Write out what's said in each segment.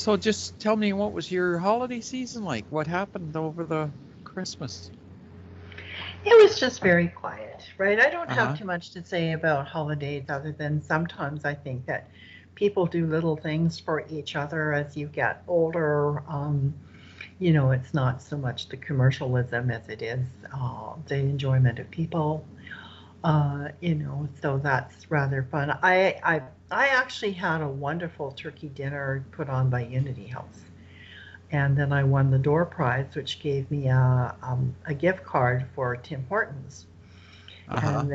So just tell me, what was your holiday season like? What happened over the Christmas? It was just very quiet, right? I don't have Uh-huh. too much to say about holidays other than sometimes I think that people do little things for each other as you get older. It's not so much the commercialism as it is the enjoyment of people. So that's rather fun. I actually had a wonderful turkey dinner put on by Unity House. And then I won the door prize, which gave me a gift card for Tim Hortons. Uh-huh.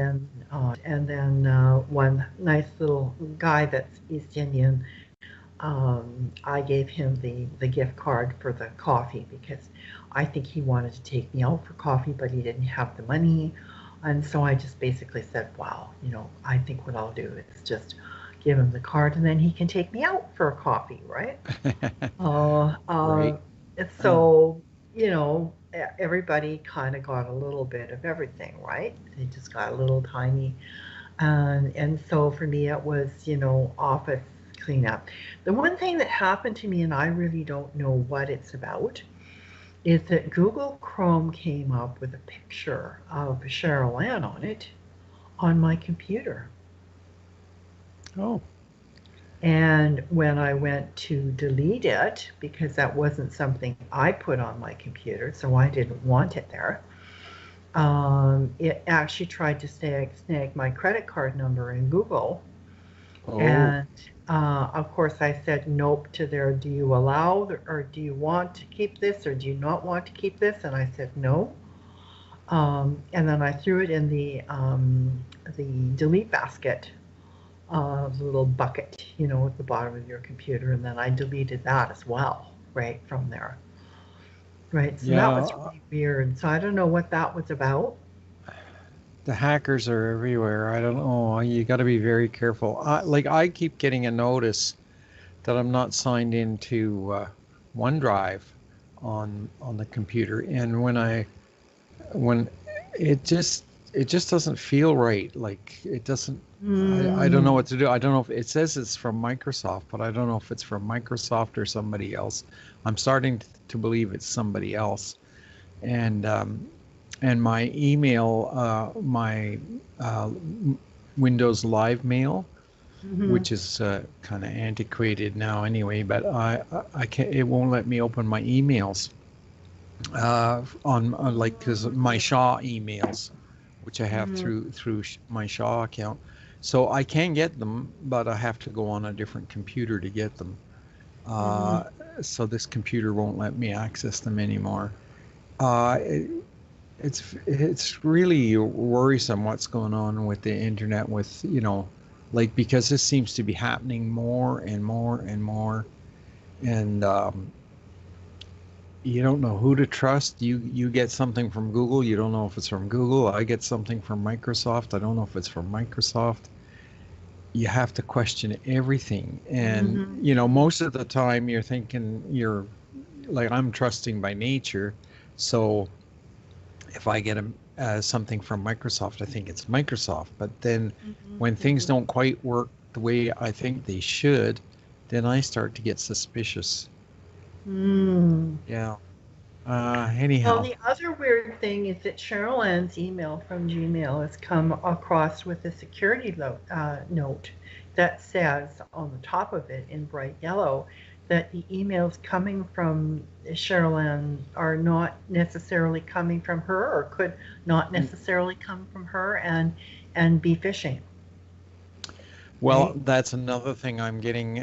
And then one nice little guy that's East Indian, I gave him the gift card for the coffee because I think he wanted to take me out for coffee, but he didn't have the money. And so I just basically said, wow, I think what I'll do is just give him the card and then he can take me out for a coffee, right? Uh, uh, Right. Uh, so, everybody kind of got a little bit of everything, right? They just got a little tiny. And so for me, it was, office cleanup. The one thing that happened to me, and I really don't know what it's about, is that Google Chrome came up with a picture of Cheryl Ann on it on my computer. oh. And when I went to delete it, because that wasn't something I put on my computer, so I didn't want it there, it actually tried to snag my credit card number in Google. Oh. And of course, I said nope to their, do you allow or do you want to keep this or do you not want to keep this? And I said no. And then I threw it in the delete basket, the little bucket, at the bottom of your computer, and then I deleted that as well, right from there. Right, so that was Yeah, really weird. So I don't know what that was about. the hackers are everywhere. I don't know. You got to be very careful. I keep getting a notice that I'm not signed into OneDrive on the computer, and when it just doesn't feel right. Like it doesn't. I don't know Mm, what to do. I don't know if it says it's from Microsoft, but I don't know if it's from Microsoft or somebody else. I'm starting to believe it's somebody else, and my email, my uh, Windows Live Mail, hmm which is kind of antiquated now anyway, but I can't. It won't let me open my emails on like because my Shaw emails, which I have hmm through my Shaw account. So I can get them, but I have to go on a different computer to get them. hmm Uh, so this computer won't let me access them anymore. Uh, it, it's really worrisome what's going on with the internet with, like because this seems to be happening more and more and more, and you don't know who to trust. You get something from Google, you don't know if it's from Google. I get something from Microsoft, I don't know if it's from Microsoft. You have to question everything, and hmm most of the time you're thinking you're like, I'm trusting by nature. So if I get something from Microsoft, I think it's Microsoft. But then hmm when things hmm don't quite work the way I think they should, then I start to get suspicious. Mm. Yeah. Well, Anyhow. the other weird thing is that Cheryl Ann's email from Gmail has come across with a security note that says on the top of it in bright yellow that the emails coming from Cheryl Ann are not necessarily coming from her or could not necessarily come from her and be phishing, Well, right? that's another thing I'm getting.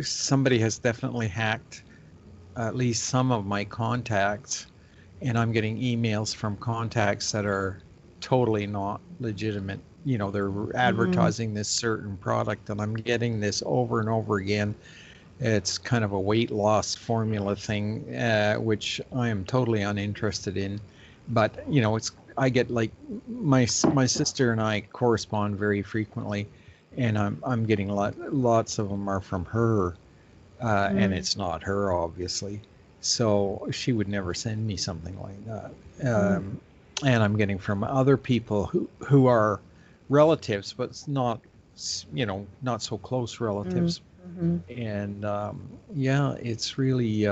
Somebody has definitely hacked at least some of my contacts, and I'm getting emails from contacts that are totally not legitimate. They're Mm, advertising this certain product, and I'm getting this over and over again. It's kind of a weight loss formula thing, which I am totally uninterested in. But I get like my sister and I correspond very frequently, and I'm getting lots of them are from her, and mm, it's not her, obviously. So she would never send me something like that. mm, And I'm getting from other people who are relatives, but it's not, not so close mm, relatives. mhm, And yeah, it's really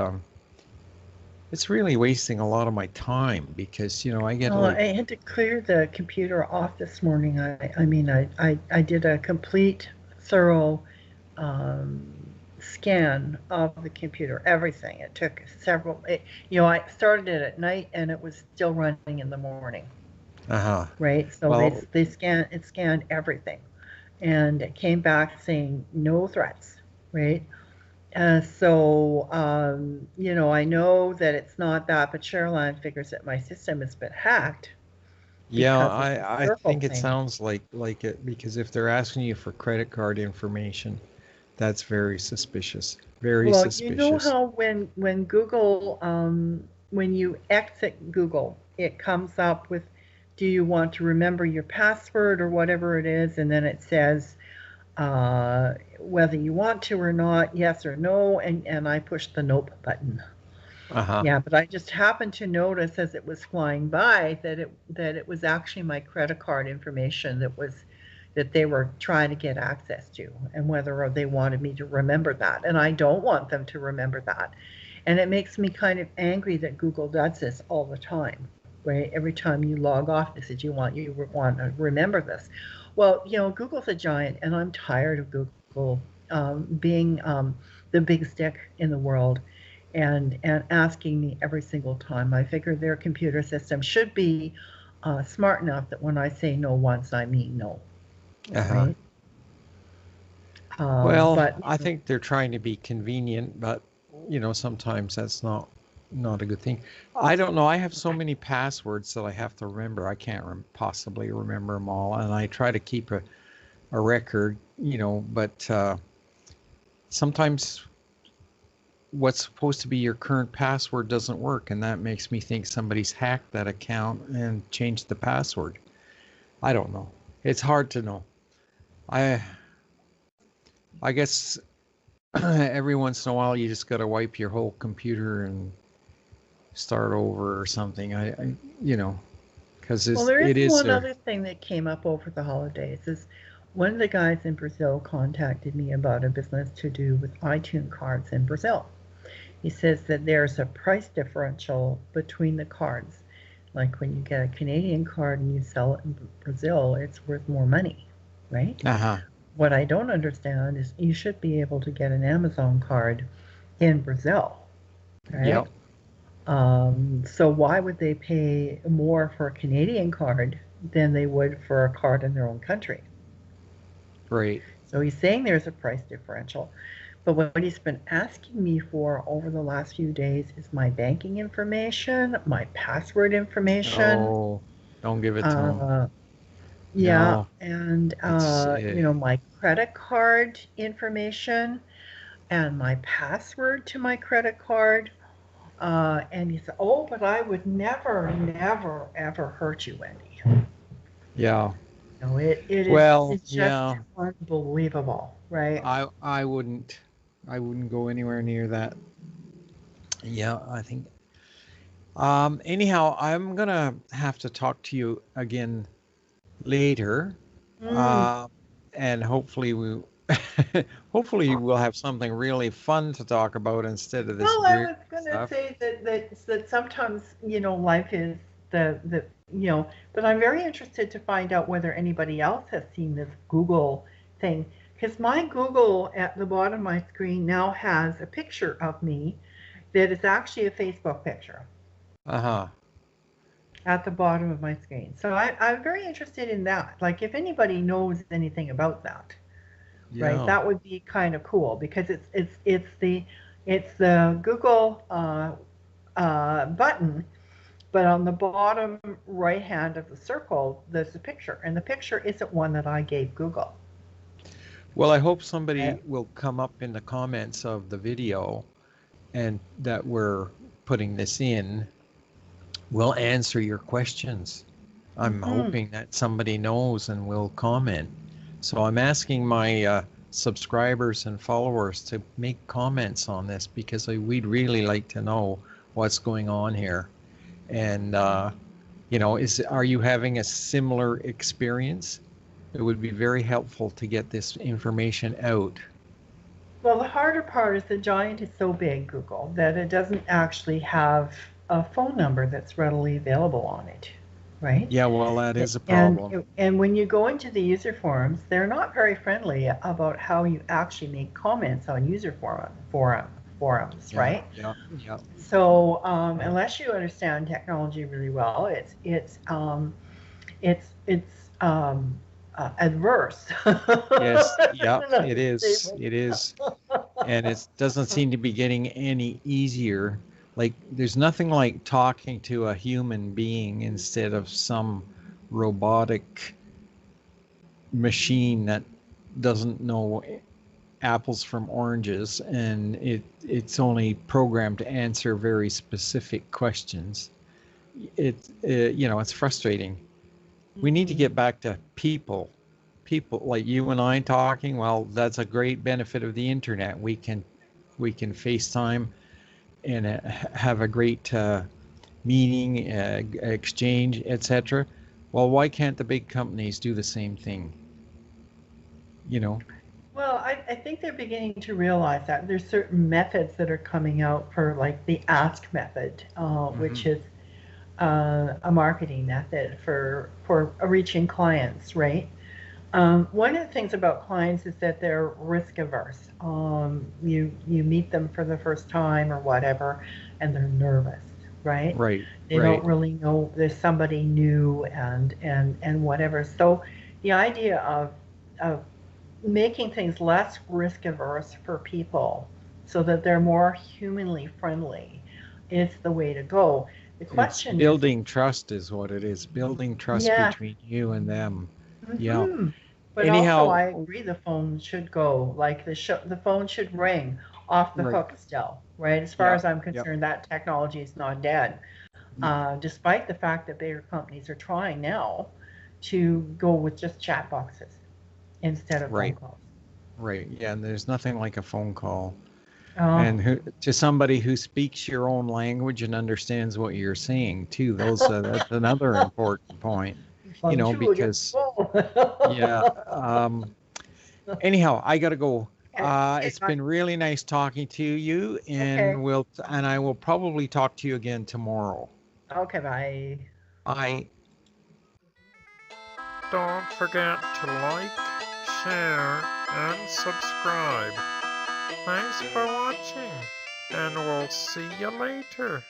wasting a lot of my time because, I get Well, like, I had to clear the computer off this morning. I mean, I did a complete, thorough um, scan of the computer, everything. It took several, I started it at night and it was still running in the morning, uh-huh. right? So Well, it scanned everything, and it came back saying no threats, right? I know that it's not that, but Sherilyn figures that my system has been hacked yeah, because of the I circle think it thing. sounds like it because if they're asking you for credit card information, that's very suspicious. Very Well, you know suspicious. how when Google, when you exit Google, it comes up with, do you want to remember your password or whatever it is, and then it says whether you want to or not, yes or no, and I push the nope button. Uh-huh. Yeah, but I just happened to notice as it was flying by that it was actually my credit card information that they were trying to get access to, and whether they wanted me to remember that. And I don't want them to remember that. And it makes me kind of angry that Google does this all the time, right? Every time you log off, it says you want to remember this. Well, Google's a giant, and I'm tired of Google being the big stick in the world and asking me every single time. I figure their computer system should be smart enough that when I say no once, I mean no, Uh-huh. right? Well, But I think they're trying to be convenient, but sometimes that's not a good thing. I don't know. I have so many passwords that I have to remember. I can't possibly remember them all, and I try to keep a record, but sometimes what's supposed to be your current password doesn't work, and that makes me think somebody's hacked that account and changed the password. I don't know. It's hard to know. I I guess every once in a while you just got to wipe your whole computer and start over or something. Because well, there is it is one there. other thing that came up over the holidays. Is one of the guys in Brazil contacted me about a business to do with iTunes cards in Brazil. He says that there's a price differential between the cards. Like when you get a Canadian card and you sell it in Brazil, it's worth more money, right? Uh-huh. What I don't understand is you should be able to get an Amazon card in Brazil, right? Yep. So why would they pay more for a Canadian card than they would for a card in their own country? Right. So he's saying there's a price differential. But what he's been asking me for over the last few days is my banking information, my password information, Oh, don't give it to them. uh, yeah, No, and it's my credit card information and my password to my credit card. And he said, "Oh, but I would never, never, ever hurt you, Wendy." yeah. No, it is Well, it's just yeah. unbelievable, right? I wouldn't go anywhere near that. Yeah, I think. Anyhow, I'm gonna have to talk to you again later, Mm. uh, and hopefully we'll have something really fun to talk about instead of this Well, I dreary was gonna stuff. say that sometimes life is but I'm very interested to find out whether anybody else has seen this Google thing, because my Google at the bottom of my screen now has a picture of me that is actually a Facebook picture Uh-huh. at the bottom of my screen. So I'm very interested in that. Like if anybody knows anything about that, right? Yeah. That would be kind of cool because it's the Google button, but on the bottom right hand of the circle, there's a picture, and the picture isn't one that I gave Google. Well, I hope Right? somebody will come up in the comments of the video and that we're putting this in will answer your questions. I'm Mm-hmm. hoping that somebody knows and will comment. So I'm asking my subscribers and followers to make comments on this because we'd really like to know what's going on here. And are you having a similar experience? It would be very helpful to get this information out. Well, the harder part is the giant is so big, Google, that it doesn't actually have a phone number that's readily available on it, right? Yeah, well, that is a problem. And when you go into the user forums, they're not very friendly about how you actually make comments on user forums, Yeah, right? yeah, yeah. So unless you understand technology really well, it's adverse. Yes, yeah, An it is. understatement. It is. And it doesn't seem to be getting any easier. Like, there's nothing like talking to a human being instead of some robotic machine that doesn't know apples from oranges, and it's only programmed to answer very specific questions. It's frustrating. We need to Mhm. get back to people like you and I talking. Well, that's a great benefit of the internet. We can FaceTime and have a great meeting, exchange, etc. Well, why can't the big companies do the same thing? You know? Well, I think they're beginning to realize that there's certain methods that are coming out for like the ask method, Hmm. which is a marketing method for reaching clients, right? One of the things about clients is that they're risk averse. You meet them for the first time or whatever, and they're nervous, right? Right, They don't right. really know there's somebody new and whatever. So the idea of making things less risk averse for people so that they're more humanly friendly is the way to go. The It's question is, building trust is what it is. Building trust yes, between you and them. Yeah. hmm but also Anyhow, I agree the phone should go, like the phone should ring off the right. hook still, right? As far Yeah. as I'm Yep. concerned, that technology is not dead, despite the fact that bigger companies are trying now to go with just chat boxes instead of phone Right. calls. Right. Yeah. And there's nothing like a phone call. Oh, And to somebody who speaks your own language and understands what you're saying too. That's another important point, bonjour, because okay, yeah. Anyhow, I gotta go. okay, It's bye. been really nice talking to you, Okay, and I will probably talk to you again tomorrow. okay, bye. I Don't forget to like, share, and subscribe. Thanks for watching, and we'll see you later.